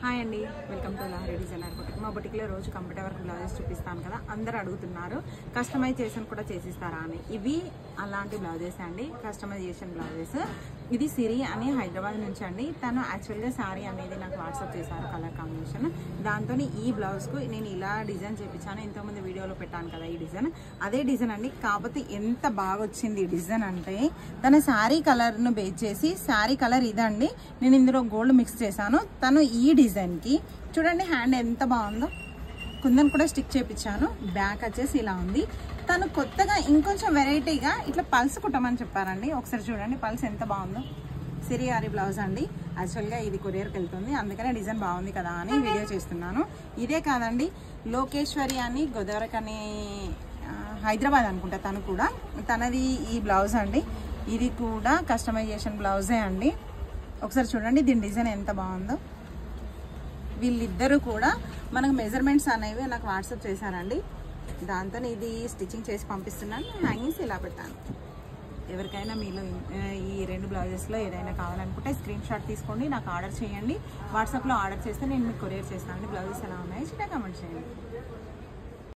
Hi అండి, welcome to Lahari designer boutique. మా బుటిక్లో రోజు కంప్యూటర్ వర్క్ బ్లౌజెస్ చూపిస్తాను కదా, అందరూ అడుగుతున్నారు కస్టమైజేషన్ కూడా చేసిస్తారా అని. ఇవి అలాంటి బ్లౌజెస్ అండి, కస్టమైజేషన్ బ్లౌజెస్. ఇది సిరి అని హైదరాబాద్ నుంచి అండి. తను యాక్చువల్గా శారీ అనేది నాకు వాట్సాప్ చేశారు, కలర్ కాంబినేషన్. దాంతో ఈ బ్లౌజ్కు నేను ఇలా డిజైన్ చేయించాను. ఇంతకుముందు వీడియోలో పెట్టాను కదా ఈ డిజైన్, అదే డిజైన్ అండి. కాకపోతే ఎంత బాగా వచ్చింది ఈ డిజైన్ అంటే, తన శారీ కలర్ను బేస్ చేసి, శారీ కలర్ ఇదండి, నేను ఇందులో గోల్డ్ మిక్స్ చేశాను. తను ఈ డిజైన్కి చూడండి హ్యాండ్ ఎంత బాగుందో, కుందన్ కూడా స్టిక్ చేయించాను. బ్యాక్ వచ్చేసి ఇలా ఉంది. తను కొత్తగా ఇంకొంచెం వెరైటీగా ఇట్లా పల్స్ కుట్టమని చెప్పారండి. ఒకసారి చూడండి పల్స్ ఎంత బాగుందో. సిరియారి బ్లౌజ్ అండి. యాక్చువల్గా ఇది కొరియర్కి వెళ్తుంది, అందుకనే డిజైన్ బాగుంది కదా అని వీడియో చేస్తున్నాను. ఇదే కాదండి, లోకేశ్వరి అని గోదావరికి అని హైదరాబాద్ అనుకుంటా, తను కూడా తనది ఈ బ్లౌజ్ అండి. ఇది కూడా కస్టమైజేషన్ బ్లౌజే అండి. ఒకసారి చూడండి దీని డిజైన్ ఎంత బాగుందో. వీళ్ళిద్దరూ కూడా మనకు మెజర్మెంట్స్ అనేవి నాకు వాట్సాప్ చేశారండి. దాంతో ఇది స్టిచ్చింగ్ చేసి పంపిస్తున్నాను. హ్యాంగింగ్స్ ఇలా పెట్టాను. ఎవరికైనా మీలో ఈ రెండు బ్లౌజెస్లో ఏదైనా కావాలనుకుంటే స్క్రీన్ షాట్ తీసుకోండి, నాకు ఆర్డర్ చేయండి. వాట్సాప్లో ఆర్డర్ చేస్తే నేను మీకు కొరియర్ చేస్తానండి. బ్లౌజెస్ ఎలా ఉన్నాయో చిన్న కామెంట్ చేయండి.